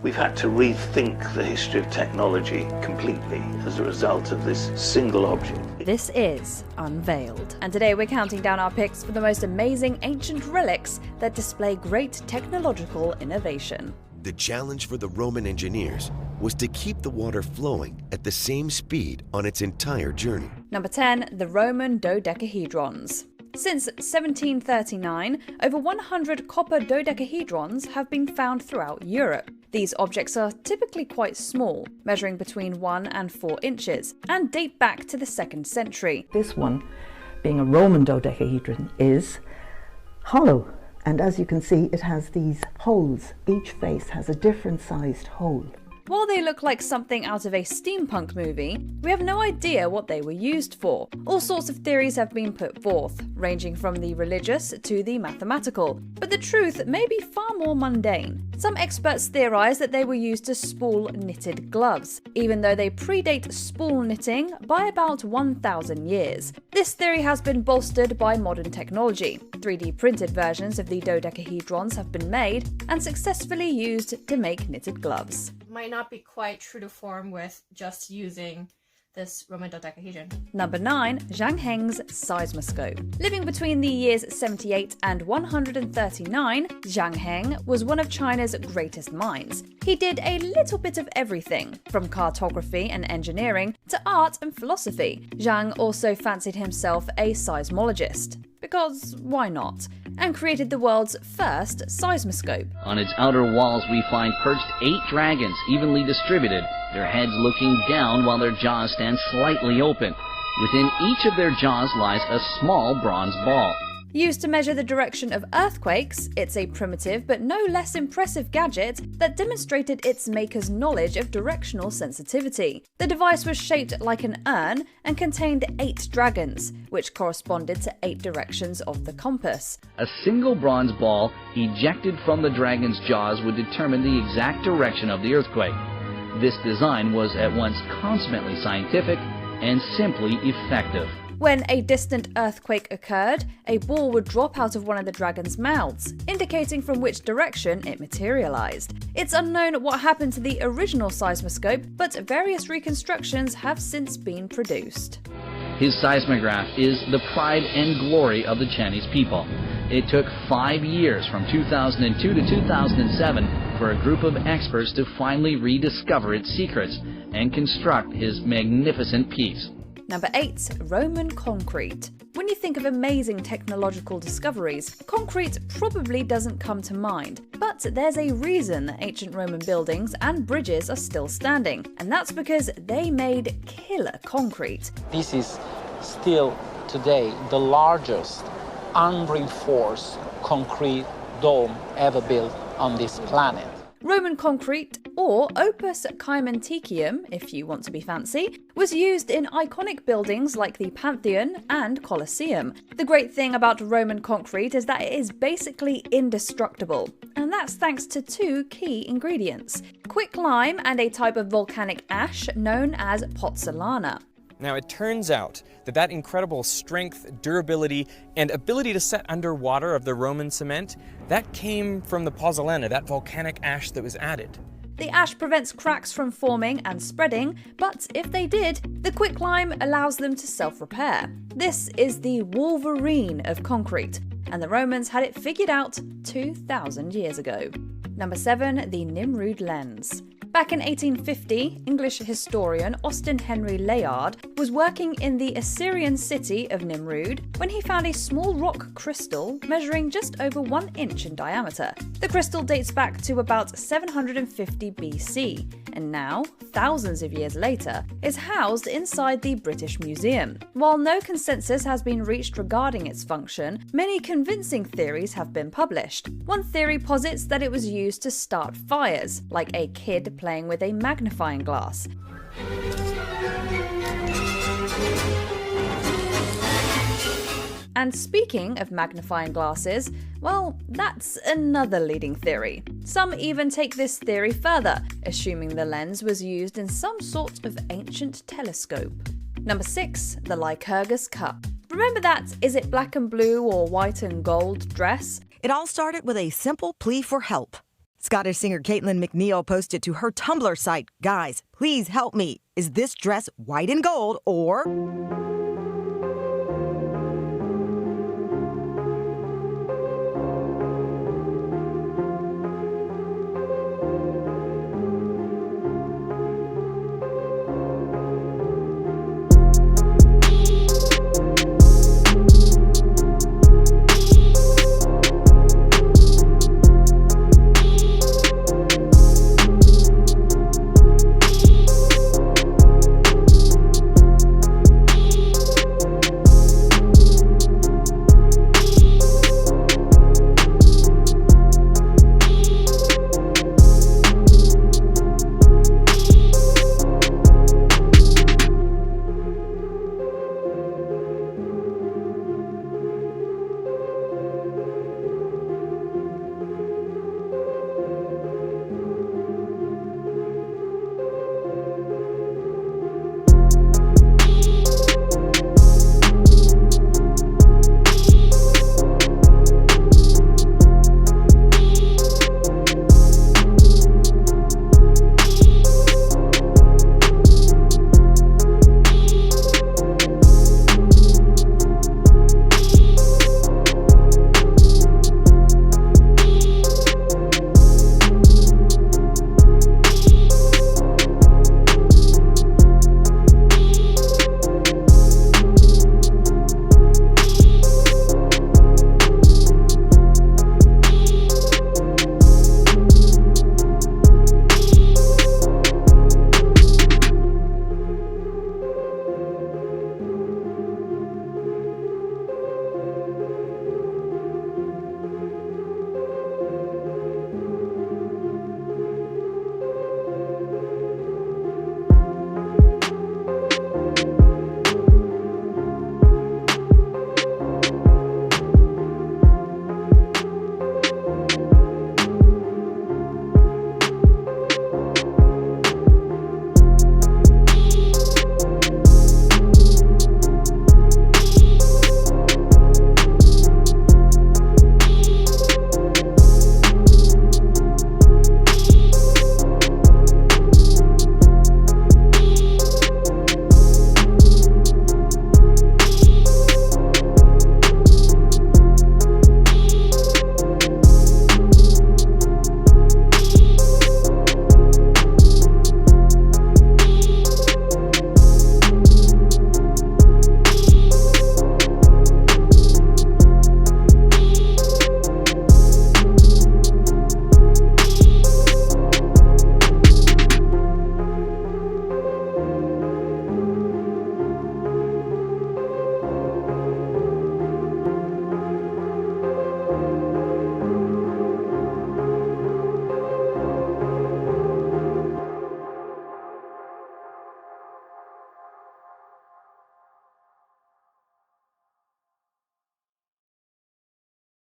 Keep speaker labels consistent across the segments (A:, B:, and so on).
A: We've had to rethink the history of technology completely as a result of this single object.
B: This is Unveiled, and today we're counting down our picks for the most amazing ancient relics that display great technological innovation.
C: The challenge for the Roman engineers was to keep the water flowing at the same speed on its entire journey.
B: Number 10. The Roman dodecahedrons. Since 1739, over 100 copper dodecahedrons have been found throughout Europe. These objects are typically quite small, measuring between 1 and 4 inches, and date back to the 2nd century.
D: This one, being a Roman dodecahedron, is hollow. And as you can see, it has these holes. Each face has a different sized hole.
B: While they look like something out of a steampunk movie, we have no idea what they were used for. All sorts of theories have been put forth, ranging from the religious to the mathematical. But the truth may be far more mundane. Some experts theorize that they were used to spool knitted gloves, even though they predate spool knitting by about 1,000 years. This theory has been bolstered by modern technology. 3D printed versions of the dodecahedrons have been made and successfully used to make knitted gloves.
E: Might not be quite true to form with just using this Roman dodecahedron.
B: Number 9. Zhang Heng's seismoscope. Living between the years 78 and 139, Zhang Heng was one of China's greatest minds. He did a little bit of everything, from cartography and engineering to art and philosophy. Zhang also fancied himself a seismologist, because why not? And created the world's first seismoscope.
F: On its outer walls we find perched 8 dragons, evenly distributed, their heads looking down while their jaws stand slightly open. Within each of their jaws lies a small bronze ball.
B: Used to measure the direction of earthquakes, it's a primitive but no less impressive gadget that demonstrated its maker's knowledge of directional sensitivity. The device was shaped like an urn and contained 8 dragons, which corresponded to 8 directions of the compass.
F: A single bronze ball ejected from the dragon's jaws would determine the exact direction of the earthquake. This design was at once consummately scientific and simply effective.
B: When a distant earthquake occurred, a ball would drop out of one of the dragon's mouths, indicating from which direction it materialized. It's unknown what happened to the original seismoscope, but various reconstructions have since been produced.
F: His seismograph is the pride and glory of the Chinese people. It took 5 years, from 2002 to 2007, for a group of experts to finally rediscover its secrets and construct his magnificent piece.
B: Number 8. Roman concrete. When you think of amazing technological discoveries, concrete probably doesn't come to mind. But there's a reason that ancient Roman buildings and bridges are still standing, and that's because they made killer concrete.
G: This is still today the largest unreinforced concrete dome ever built on this planet.
B: Roman concrete, or opus caementicium if you want to be fancy, was used in iconic buildings like the Pantheon and Colosseum. The great thing about Roman concrete is that it is basically indestructible, and that's thanks to 2 key ingredients: quicklime and a type of volcanic ash known as pozzolana.
H: Now, it turns out that incredible strength, durability, and ability to set underwater of the Roman cement, that came from the pozzolana, that volcanic ash that was added.
B: The ash prevents cracks from forming and spreading, but if they did, the quicklime allows them to self-repair. This is the Wolverine of concrete, and the Romans had it figured out 2,000 years ago. Number 7. The Nimrud lens. Back in 1850, English historian Austin Henry Layard was working in the Assyrian city of Nimrud when he found a small rock crystal measuring just over 1 inch in diameter. The crystal dates back to about 750 BC, and now, thousands of years later, is housed inside the British Museum. While no consensus has been reached regarding its function, many convincing theories have been published. One theory posits that it was used to start fires, like a kid playing with a magnifying glass. And speaking of magnifying glasses, well, that's another leading theory. Some even take this theory further, assuming the lens was used in some sort of ancient telescope. Number 6. The Lycurgus Cup. Remember that "is it black and blue or white and gold" dress?
I: It all started with a simple plea for help. Scottish singer Caitlin McNeil posted to her Tumblr site, "Guys, please help me. Is this dress white and gold or..."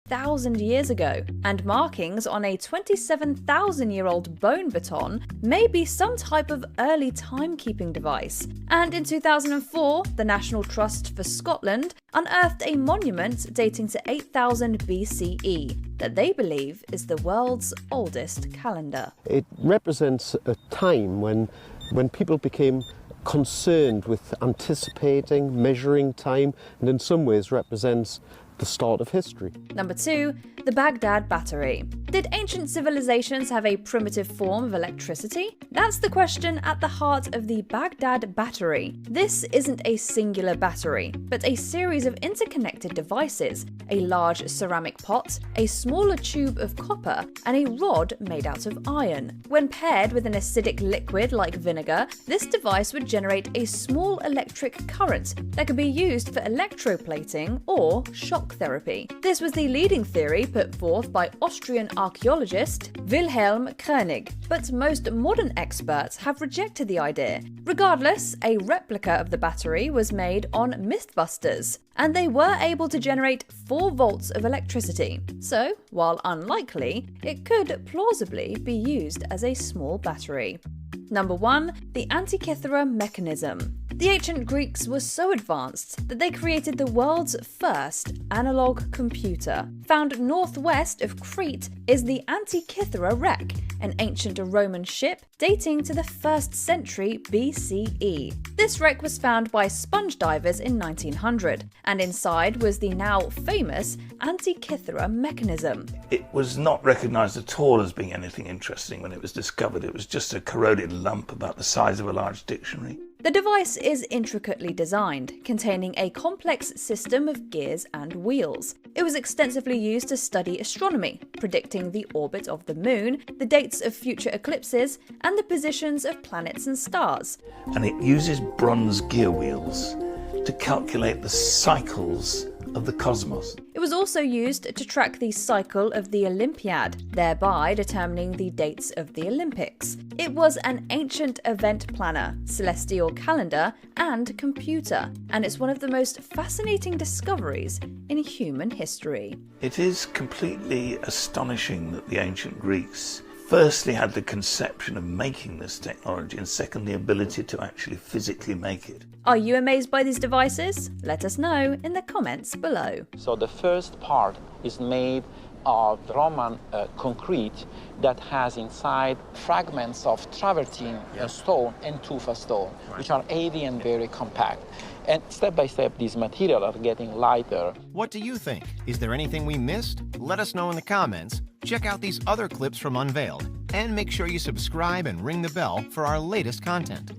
B: thousand years ago, and markings on a 27,000-year-old bone baton may be some type of early timekeeping device. And in 2004, the National Trust for Scotland unearthed a monument dating to 8000 BCE that they believe is the world's oldest calendar.
J: It represents a time when people became concerned with anticipating, measuring time, and in some ways represents the start of history.
B: Number 2, the Baghdad Battery. Did ancient civilizations have a primitive form of electricity? That's the question at the heart of the Baghdad Battery. This isn't a singular battery, but a series of interconnected devices, a large ceramic pot, a smaller tube of copper, and a rod made out of iron. When paired with an acidic liquid like vinegar, this device would generate a small electric current that could be used for electroplating or shock therapy. This was the leading theory put forth by Austrian archaeologist Wilhelm Koenig, but most modern experts have rejected the idea. Regardless, a replica of the battery was made on Mythbusters, and they were able to generate 4 volts of electricity. So, while unlikely, it could plausibly be used as a small battery. Number 1, the Antikythera mechanism. The ancient Greeks were so advanced that they created the world's first analog computer. Found northwest of Crete is the Antikythera wreck, an ancient Roman ship dating to the 1st century BCE. This wreck was found by sponge divers in 1900, and inside was the now famous Antikythera mechanism.
A: It was not recognised at all as being anything interesting when it was discovered. It was just a corroded lump about the size of a large dictionary.
B: The device is intricately designed, containing a complex system of gears and wheels. It was extensively used to study astronomy, predicting the orbit of the moon, the dates of future eclipses, and the positions of planets and stars.
A: And it uses bronze gear wheels to calculate the cycles of the cosmos.
B: It was also used to track the cycle of the Olympiad, thereby determining the dates of the Olympics. It was an ancient event planner, celestial calendar, and computer, and it's one of the most fascinating discoveries in human history.
A: It is completely astonishing that the ancient Greeks firstly had the conception of making this technology, and secondly, the ability to actually physically make it.
B: Are you amazed by these devices? Let us know in the comments below.
G: So the first part is made of Roman concrete that has inside fragments of travertine stone and tufa stone, which are heavy and very compact. And step by step, these materials are getting lighter.
K: What do you think? Is there anything we missed? Let us know in the comments. Check out these other clips from Unveiled, and make sure you subscribe and ring the bell for our latest content.